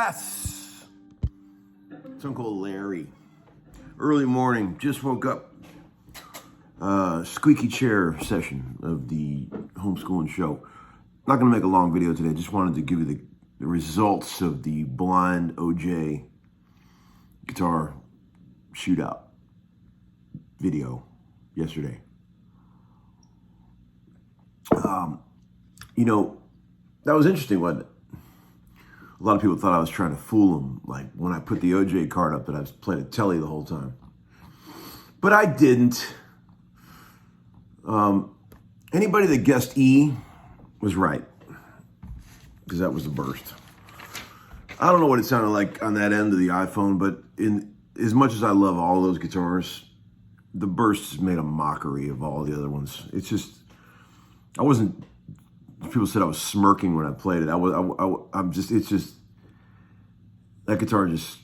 Yes! It's Uncle Larry. Early morning, just woke up. Squeaky chair session of the Homeskoolin show. Not going to make a long video today. Just wanted to give you the results of the blind OJ guitar shootout video yesterday. That was interesting, wasn't it? A lot of people thought I was trying to fool them, like when I put the OJ card up that I was playing a telly the whole time. But I didn't. Anybody that guessed E was right, because that was the burst. I don't know what it sounded like on that end of the iPhone, but in as much as I love all those guitars, the burst made a mockery of all the other ones. It's just, I wasn't. People said I was smirking when I played it. It's just, that guitar just,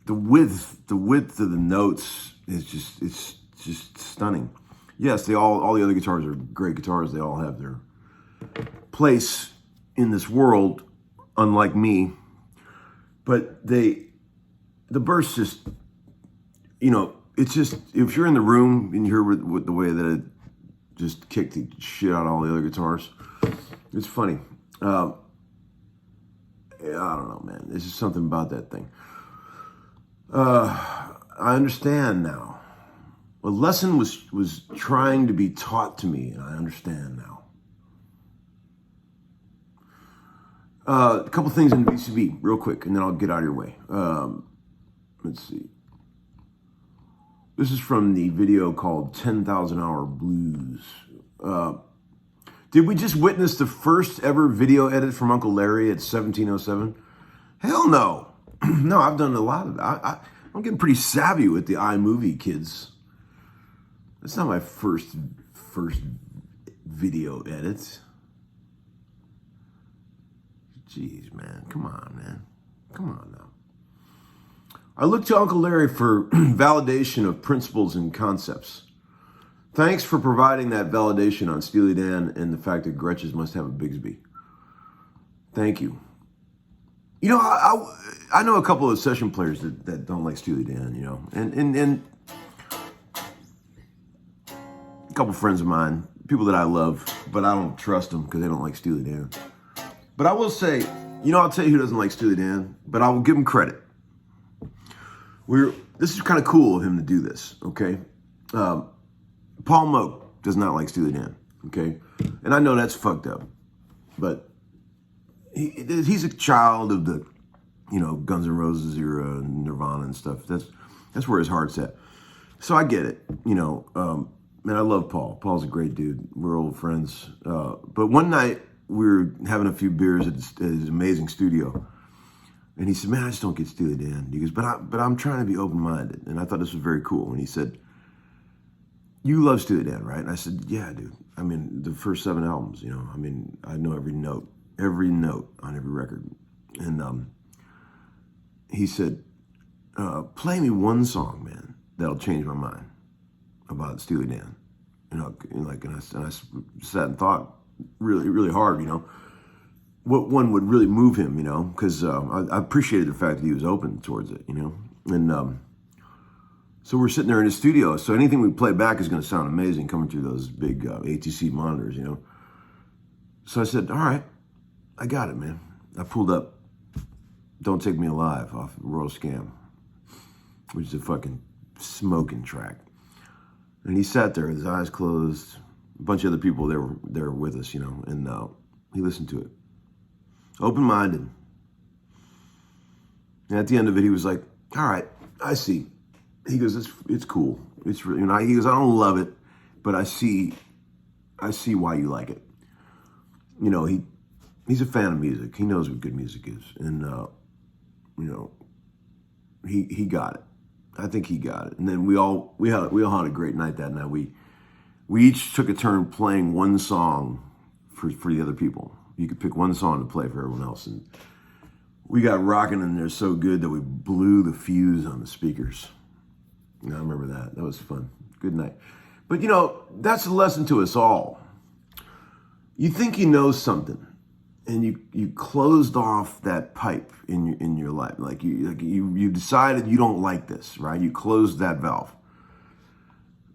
the width of the notes is just, it's just stunning. Yes, all the other guitars are great guitars. They all have their place in this world, unlike me. But the burst just, it's just, if you're in the room and you hear with the way that it just kicked the shit out of all the other guitars, it's funny. I don't know, man. There's just something about that thing. I understand now. A lesson was trying to be taught to me, and I understand now. A couple things in VCB, real quick, and then I'll get out of your way. Let's see. This is from the video called 10,000 Hour Blues. Did we just witness the first ever video edit from Uncle Larry at 1707? Hell no. No, I've done a lot of it. I'm getting pretty savvy with the iMovie, kids. That's not my first video edit. Jeez, man. Come on, man. Come on now. I look to Uncle Larry for validation of principles and concepts. Thanks for providing that validation on Steely Dan and the fact that Gretches must have a Bigsby. Thank you. I know a couple of session players that don't like Steely Dan, and a couple friends of mine, people that I love, but I don't trust them because they don't like Steely Dan. But I will say, I'll tell you who doesn't like Steely Dan, but I will give him credit. This is kind of cool of him to do this, okay? Paul Moak does not like Steely Dan, okay? And I know that's fucked up, but he's a child of the, Guns N' Roses era, Nirvana and stuff. That's where his heart's at. So I get it, man, I love Paul. Paul's a great dude. We're old friends. But one night we were having a few beers at his amazing studio. And he said, man, I just don't get Steely Dan. He goes, but I'm trying to be open-minded. And I thought this was very cool. And he said, you love Steely Dan, right? And I said, yeah, dude. I mean, the first 7 albums, I know every note on every record. And he said, play me one song, man, that'll change my mind about Steely Dan. And I sat and thought really, really hard, what one would really move him, because I appreciated the fact that he was open towards it, and so we're sitting there in his studio, so anything we play back is going to sound amazing coming through those big ATC monitors, So I said, all right, I got it, man. I pulled up Don't Take Me Alive off Royal Scam, which is a fucking smoking track. And he sat there with his eyes closed, a bunch of other people there with us, and he listened to it. Open-minded. And at the end of it, he was like, all right, I see. He goes, it's cool. It's really, he goes, I don't love it, but I see why you like it. He's a fan of music. He knows what good music is. And, he got it. I think he got it. And then we all had a great night that night. We each took a turn playing one song for the other people. You could pick one song to play for everyone else. And we got rocking in there so good that we blew the fuse on the speakers. I remember that. That was fun. Good night. But, that's a lesson to us all. You think you know something, and you closed off that pipe in your life. Like you decided you don't like this, right? You closed that valve.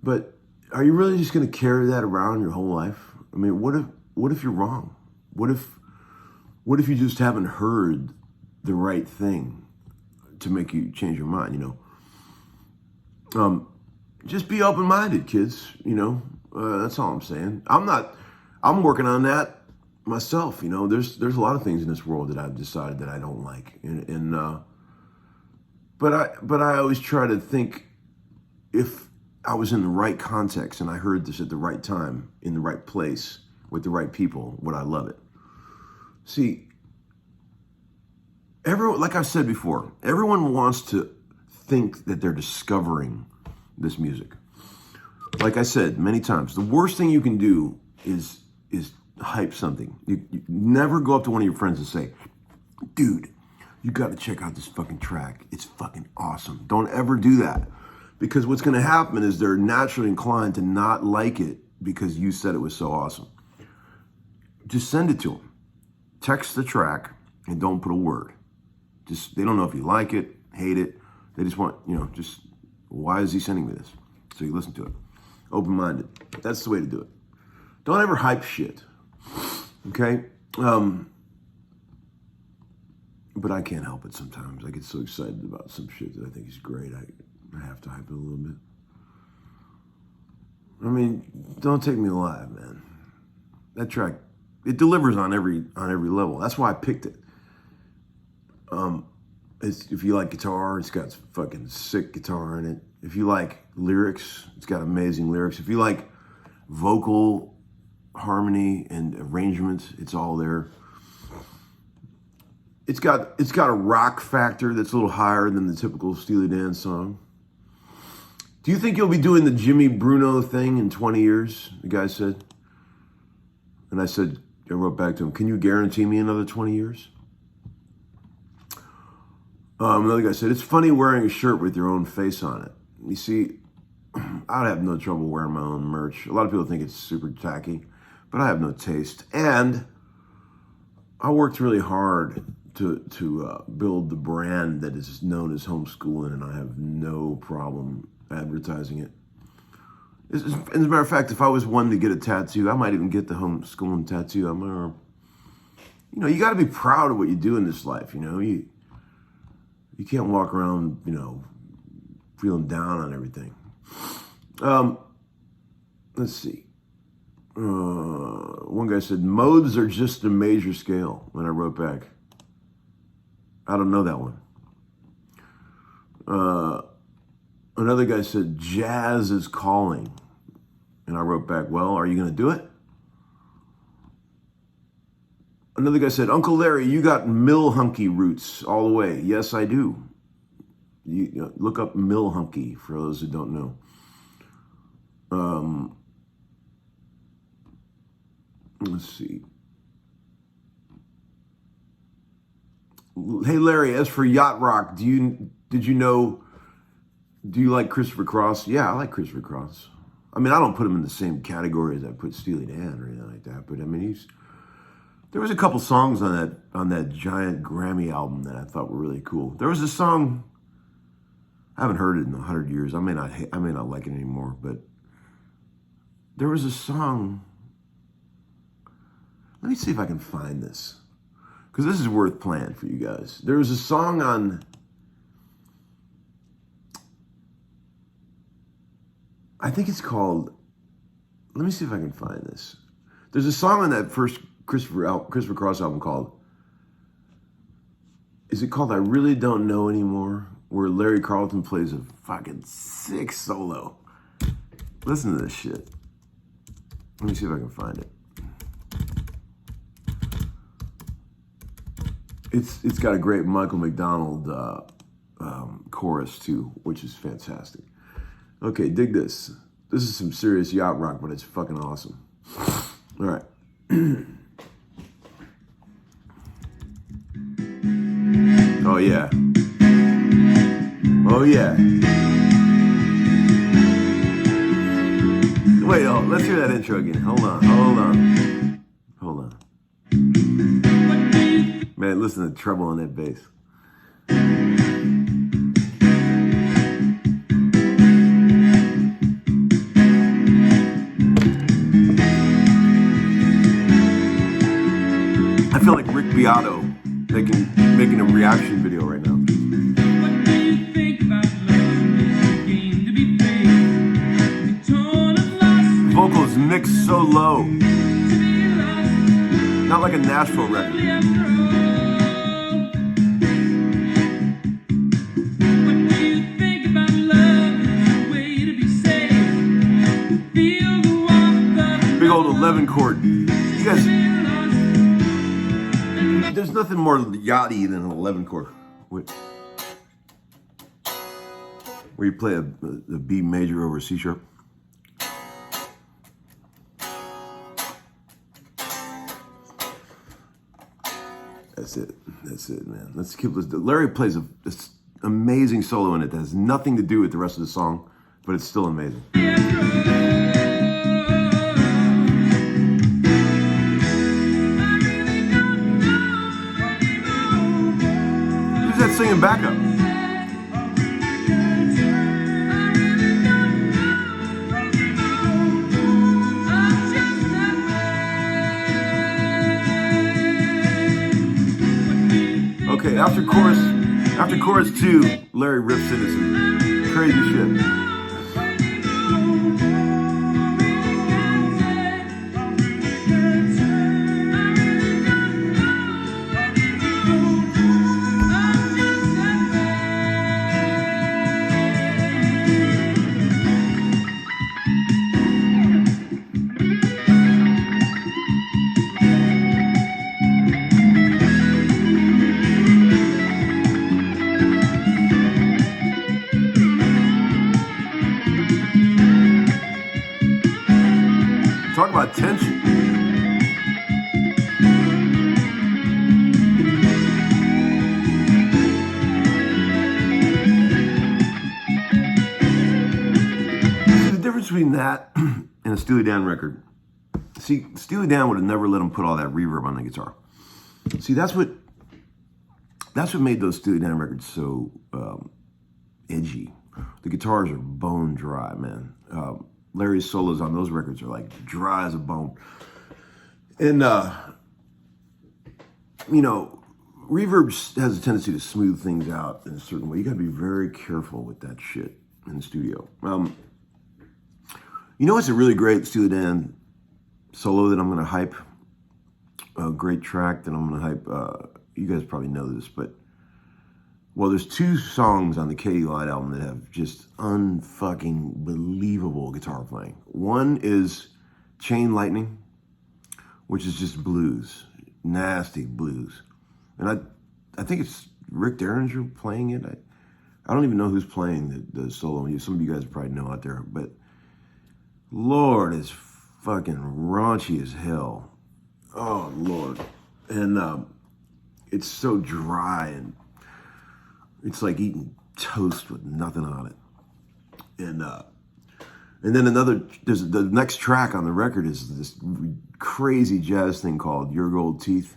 But are you really just going to carry that around your whole life? I mean, what if you're wrong? What if you just haven't heard the right thing to make you change your mind? Just be open-minded, kids. That's all I'm saying. I'm working on that myself. There's a lot of things in this world that I've decided that I don't like, but I always try to think, if I was in the right context and I heard this at the right time, in the right place, with the right people, would I love it? See, like I've said before, everyone wants to think that they're discovering this music. Like I said many times, the worst thing you can do is hype something. You never go up to one of your friends and say, dude, you got to check out this fucking track. It's fucking awesome. Don't ever do that. Because what's going to happen is they're naturally inclined to not like it because you said it was so awesome. Just send it to them. Text the track and don't put a word. They don't know if you like it, hate it. They just want, why is he sending me this? So you listen to it. Open-minded. That's the way to do it. Don't ever hype shit. Okay? But I can't help it sometimes. I get so excited about some shit that I think is great. I have to hype it a little bit. I mean, don't take me alive, man. That track, it delivers on every level. That's why I picked it. If you like guitar, it's got fucking sick guitar in it. If you like lyrics, it's got amazing lyrics. If you like vocal harmony and arrangement, it's all there. It's got a rock factor that's a little higher than the typical Steely Dan song. Do you think you'll be doing the Jimmy Bruno thing in 20 years? The guy said. And I wrote back to him, can you guarantee me another 20 years? Another guy said, it's funny wearing a shirt with your own face on it. You see, I'd have no trouble wearing my own merch. A lot of people think it's super tacky, but I have no taste. And I worked really hard to build the brand that is known as Homeskoolin, and I have no problem advertising it. As a matter of fact, if I was one to get a tattoo, I might even get the Homeskoolin tattoo on my arm. You got to be proud of what you do in this life. You can't walk around, feeling down on everything. Let's see. One guy said, modes are just a major scale. When I wrote back, I don't know that one. Another guy said, jazz is calling. And I wrote back, well, are you going to do it? Another guy said, Uncle Larry, you got Millhunky roots all the way. Yes, I do. Look up Millhunky for those who don't know. Let's see. Hey, Larry, as for Yacht Rock, do you like Christopher Cross? Yeah, I like Christopher Cross. I mean, I don't put him in the same category as I put Steely Dan or anything like that, but I mean, there was a couple songs on that giant Grammy album that I thought were really cool. There was a song, I haven't heard it in 100 years. I may not like it anymore, but there was a song. Let me see if I can find this, because this is worth playing for you guys. There was a song on, I think it's called, let me see if I can find this. There's a song on that first Christopher Cross album called, is it called I Really Don't Know Anymore? Where Larry Carlton plays a fucking sick solo. Listen to this shit. Let me see if I can find it. It's got a great Michael McDonald chorus too, which is fantastic. Okay, dig this. This is some serious yacht rock, but it's fucking awesome. All right. Oh yeah. Oh yeah. Wait, let's hear that intro again. Hold on. Man, listen to the treble on that bass. I feel like Rick Beato making a reaction video right now. What do you think about love? It's a game to be played. The tone of loss. Vocals mixed so low. To be lost. Not like a Nashville record. After all. What do you think about love? It's a way to be safe. Feel the warmth of Big old 11 chord. You guys, there's nothing more yachty than an 11 chord. Where you play a B major over a C sharp. That's it, man. Let's keep this. Larry plays this amazing solo in it that has nothing to do with the rest of the song, but it's still amazing. Who's that singing backup? Okay, after chorus 2, Larry rips into some crazy shit. Talk about tension. See, the difference between that and a Steely Dan record. See, Steely Dan would have never let him put all that reverb on the guitar. See, that's what made those Steely Dan records so edgy. The guitars are bone dry, man. Larry's solos on those records are like dry as a bone. And, you know, reverb has a tendency to smooth things out in a certain way. You gotta be very careful with that shit in the studio. You know what's a really great Steely Dan solo that I'm gonna hype? A great track that I'm gonna hype. You guys probably know this, but well, there's 2 songs on the Katy Light album that have just unfucking believable guitar playing. One is Chain Lightning, which is just blues, nasty blues. And I think it's Rick Derringer playing it. I don't even know who's playing the solo. Some of you guys probably know out there, but Lord, it's fucking raunchy as hell. Oh, Lord. And it's so dry and it's like eating toast with nothing on it. And then the next track on the record is this crazy jazz thing called Your Gold Teeth.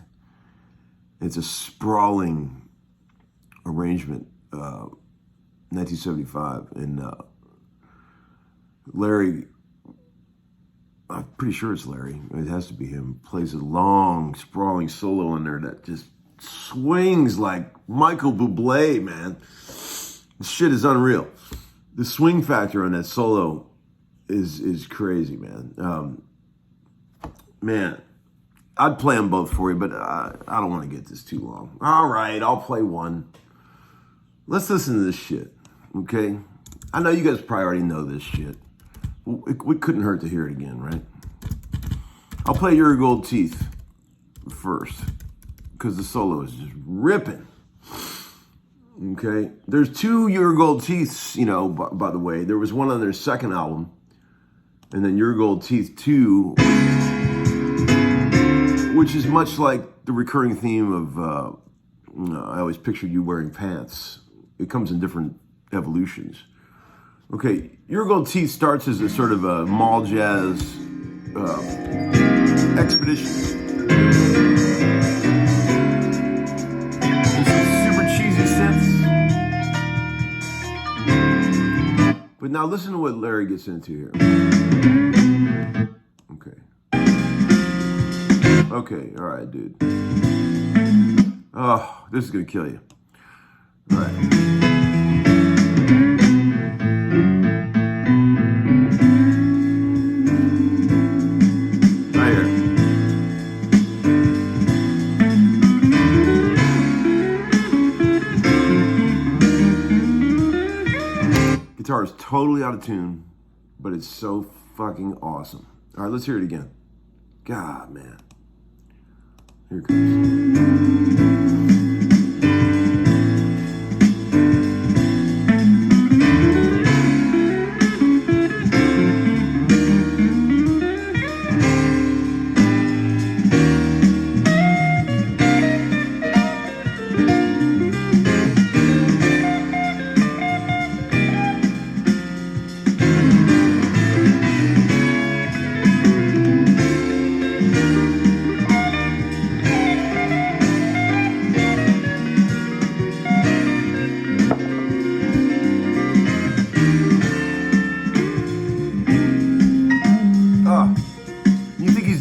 It's a sprawling arrangement, 1975. And Larry, I'm pretty sure it's Larry, it has to be him, plays a long, sprawling solo in there that just swings like Michael Bublé, man. This shit is unreal. The swing factor on that solo is crazy, man. Man, I'd play them both for you, but I don't want to get this too long. All right, I'll play one. Let's listen to this shit, okay? I know you guys probably already know this shit. It couldn't hurt to hear it again, right? I'll play Your Gold Teeth first, because the solo is just ripping. Okay, there's 2 Your Gold Teeths, you know, by the way. There was one on their second album, and then Your Gold Teeth 2, which is much like the recurring theme of I always pictured you wearing pants. It comes in different evolutions. Okay, Your Gold Teeth starts as a sort of a mall jazz expedition. But now listen to what Larry gets into here. Okay. Okay, all right, dude. Oh, this is gonna kill you. All right. Right here. Guitar is totally out of tune, but it's so fucking awesome. All right, let's hear it again. God, man. Here it comes.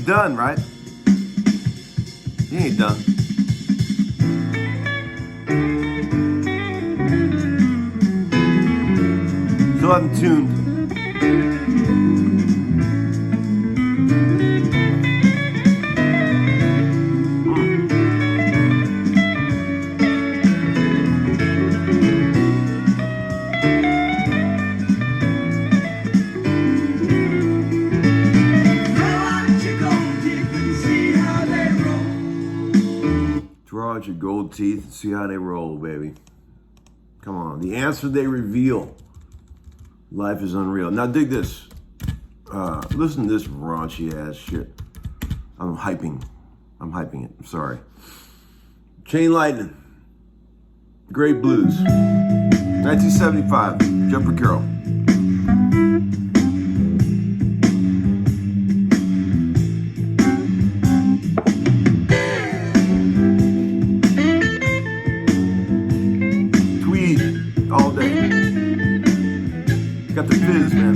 Done, right? He ain't done. Still haven't tuned. Draw out your gold teeth and see how they roll, baby. Come on. The answer they reveal. Life is unreal. Now dig this. Listen to this raunchy ass shit. I'm hyping it. I'm sorry. Chain Lightning. Great Blues. 1975. Jumper Carroll. All day. Got the fizz, man.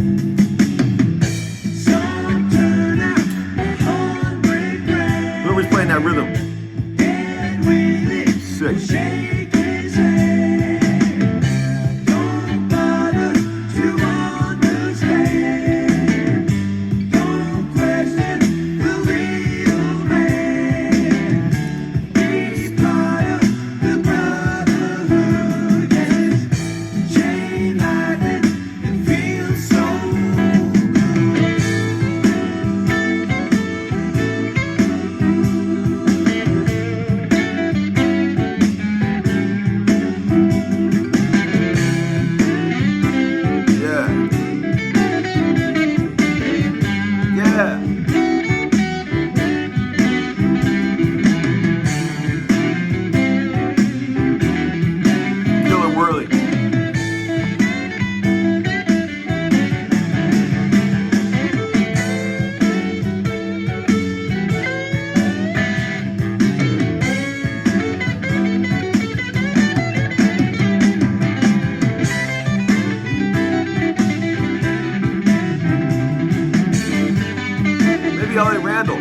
Whoever's playing that rhythm. Sick. Don't bother to understand. Don't question the real man. He's part of the brotherhood. Chain lightning, it feels so Randall.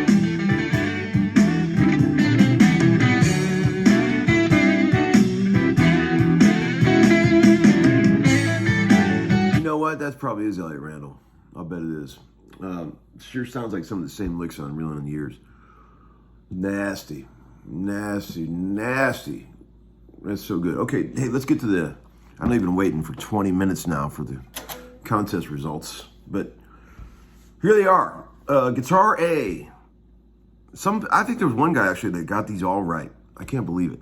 You know what? That probably is Elliot Randall. I'll bet it is. Sure sounds like some of the same licks on Reelin' in the Years. Nasty. Nasty. Nasty. That's so good. Okay, hey, let's get to the... I know you've been waiting for 20 minutes now for the contest results, but here they are. Guitar A. I think there was one guy actually that got these all right. I can't believe it.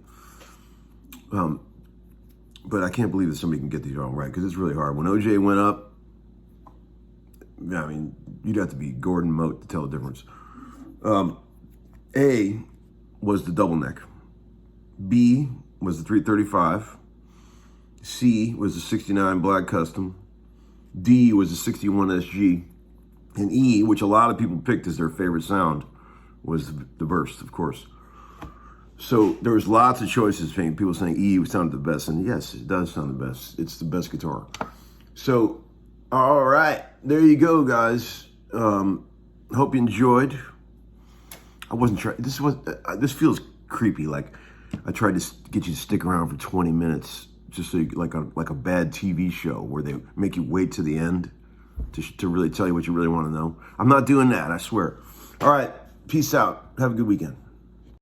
But I can't believe that somebody can get these all right because it's really hard. When OJ went up, I mean, you'd have to be Gordon Moat to tell the difference. A was the double neck. B was the 335. C was the 69 Black Custom. D was the 61 SG. And E, which a lot of people picked as their favorite sound, was the Burst, of course. So there was lots of choices. People saying E sounded the best, and yes, it does sound the best. It's the best guitar. So All right, there you go, guys. Hope you enjoyed. I wasn't trying. This feels creepy. Like I tried to get you to stick around for 20 minutes, just so you, like a bad TV show where they make you wait to the end to really tell you what you really want to know. I'm not doing that. I swear. All right, peace out. Have a good weekend.